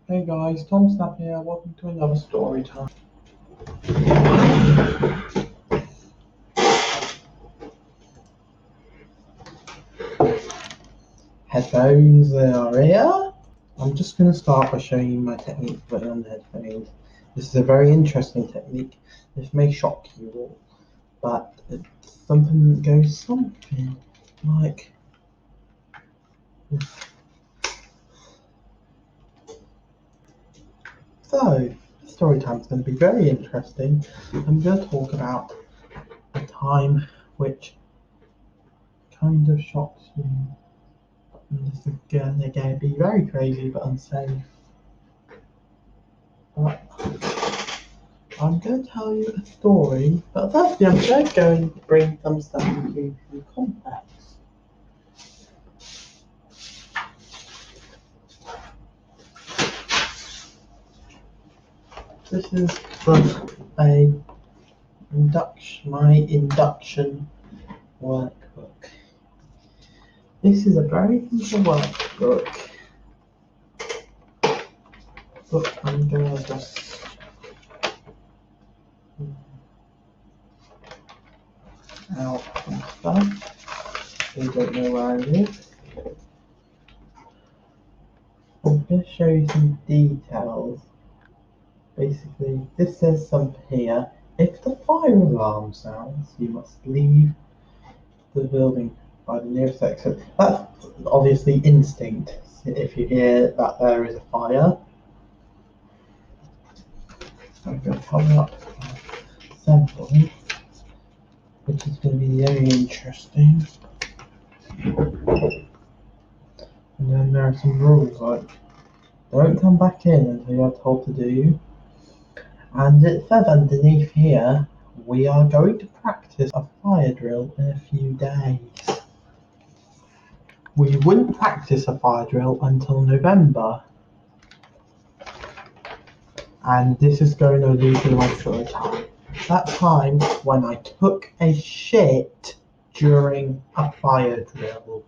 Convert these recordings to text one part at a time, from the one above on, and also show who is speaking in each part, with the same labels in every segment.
Speaker 1: Hey guys, Tom Snap here. Welcome to another story time. Headphones are here. I'm just going to start by showing you my technique for putting on the headphones. This is a very interesting technique. This may shock you all, but it's something that goes something like this. So, story time is going to be very interesting. I'm going to talk about a time which kind of shocks you. And this is going to be very crazy but unsafe. But I'm going to tell you a story, but firstly I'm just going to bring some stuff into context. This is from my induction workbook. This is a very simple workbook. But I'm going to just out some stuff. So you don't know where I live. I'm going to show you some details. Basically, this says something here. If the fire alarm sounds, you must leave the building by the nearest exit. That's obviously instinct. If you hear that there is a fire, I'm going to cover up a sample, which is going to be very interesting. And then there are some rules like don't come back in until you're told to do. And it says underneath here, we are going to practice a fire drill in a few days. We wouldn't practice a fire drill until November. And this is going to allude to my story time. That time when I took a shit during a fire drill.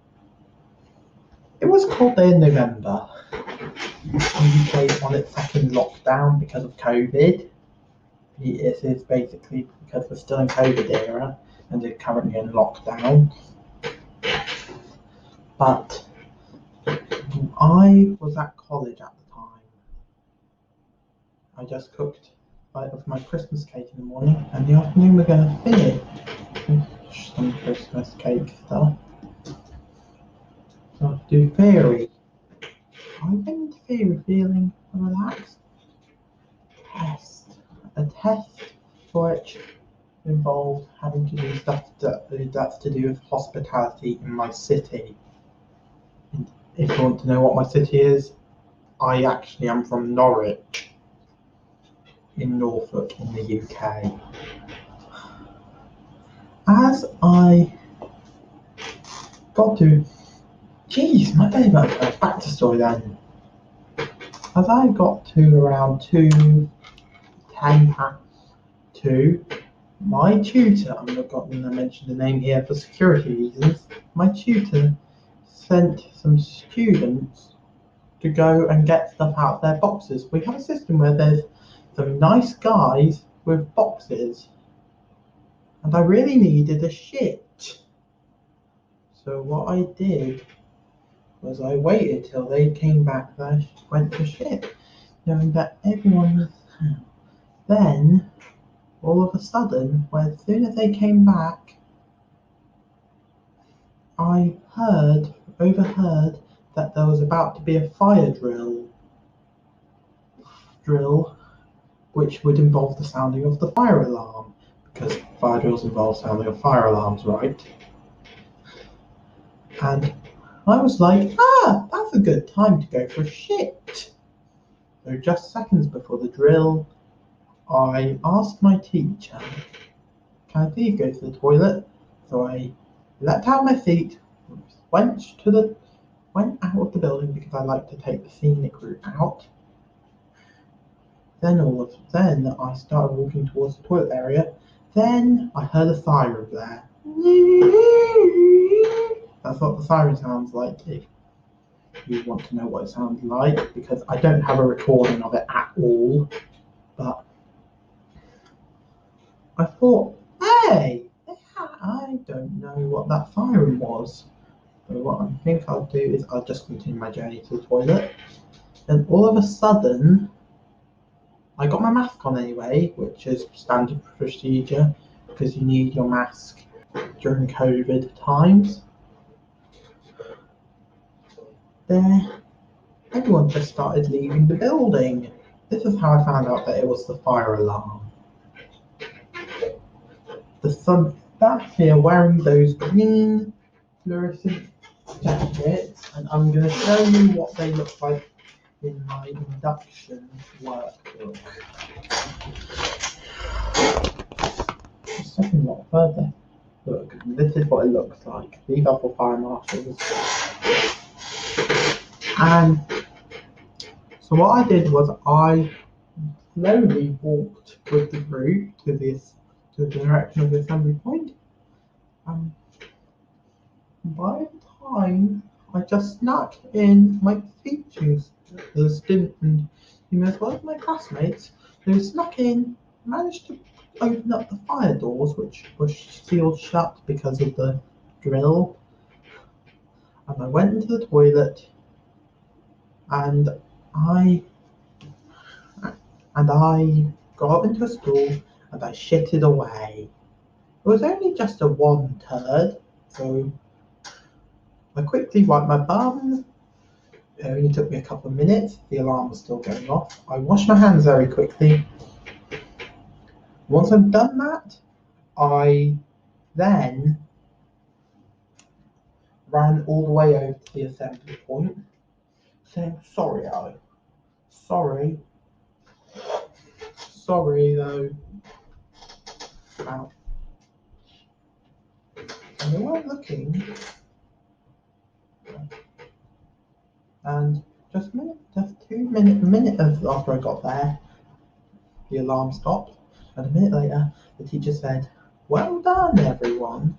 Speaker 1: It was cold day in November. The UK is on its second lockdown because of COVID. It is basically because we're still in COVID era and they're currently in lockdown. But I was at college at the time. I just cooked my Christmas cake in the morning, and in the afternoon we're going to finish some Christmas cake stuff. So I have to do theory. I went into theory feeling relaxed. A test for which involved having to do stuff that's to do with hospitality in my city. And if you want to know what my city is, I actually am from Norwich in Norfolk in the UK. As I got to, my day back to story then. As I got to around 10 past 2, my tutor, I'm not going to mention the name here for security reasons, my tutor sent some students to go and get stuff out of their boxes. We have a system where there's some nice guys with boxes, and I really needed a shit. So what I did was I waited till they came back and I went to shit, knowing that everyone was there. Then, all of a sudden, as soon as they came back, I overheard that there was about to be a fire drill, which would involve the sounding of the fire alarm, because fire drills involve sounding of fire alarms, right? And I was like, that's a good time to go for a shit. So just seconds before the drill, I asked my teacher, can I please go to the toilet? So I leapt out of my seat, went out of the building because I like to take the scenic route out. Then I started walking towards the toilet area. Then I heard a siren there. That's what the siren sounds like. you want to know what it sounds like, because I don't have a recording of it at all, but I thought, hey, I don't know what that siren was. So what I think I'll do is I'll just continue my journey to the toilet. And all of a sudden, I got my mask on anyway, which is standard procedure because you need your mask during COVID times. There, everyone just started leaving the building. This is how I found out that it was the fire alarm. The sun back here wearing those green fluorescent jackets, and I'm going to show you what they look like in my induction workbook. A second lot further. Look, this is what it looks like. These are for fire marshals. And so what I did was I slowly walked with the group to the direction of the assembly point. By the time I just snuck in my teaching stint, and as well as my classmates, who snuck in, managed to open up the fire doors, which were sealed shut because of the drill. And I went into the toilet, and I got up into a stool, and I shitted away. It was only just a one turd, so I quickly wiped my bum. It only took me a couple of minutes. The alarm was still going off. I washed my hands very quickly. Once I'd done that, I then ran all the way over to the assembly point, saying, sorry though. Wow. And they weren't looking. And just a minute after I got there, the alarm stopped. And a minute later, the teacher said, well done, everyone.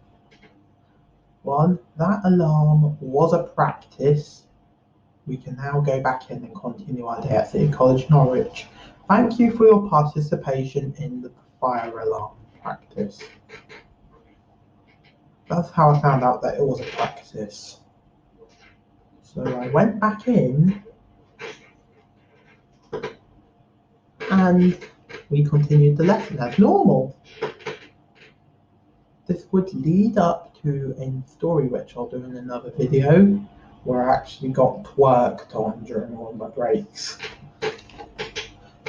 Speaker 1: That alarm was a practice. We can now go back in and continue our day at City College, Norwich. Thank you for your participation in the fire alarm practice. That's how I found out that it was a practice. So I went back in and we continued the lesson as normal. This would lead up to a story which I'll do in another video, where I actually got twerked on during one of my breaks.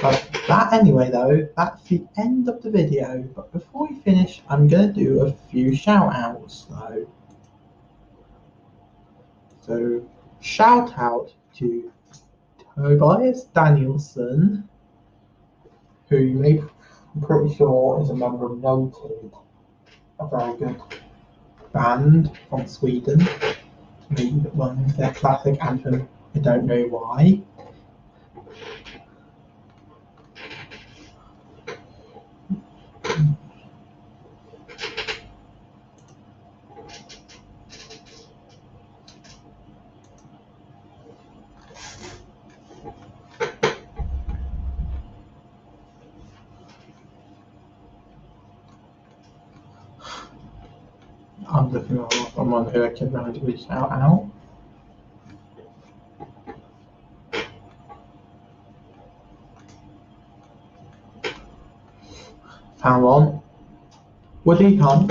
Speaker 1: But that anyway though, that's the end of the video. But before we finish, I'm going to do a few shout outs though. So shout out to Tobias Danielson, who you may be pretty sure is a member of Noted, a very good band from Sweden. One of their classic anthem, I Don't Know Why. I'm looking for someone who I can randomly shout out. Found one. Woody Hunt.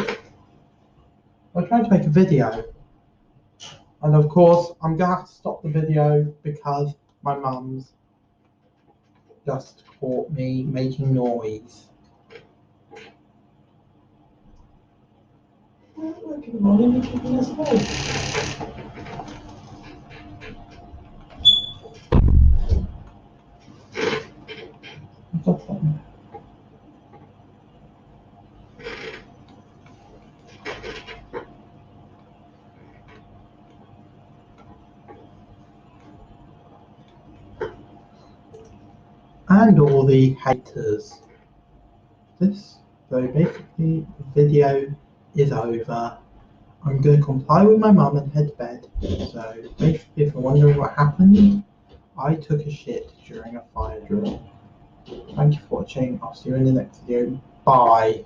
Speaker 1: I'm trying to make a video. And of course, I'm going to have to stop the video because my mum's just caught me making noise. Good morning, let's go. And all the haters. So basically the video is over. I'm going to comply with my mum and head to bed. So if you're wondering what happened, I took a shit during a fire drill. Thank you for watching. I'll see you in the next video. Bye.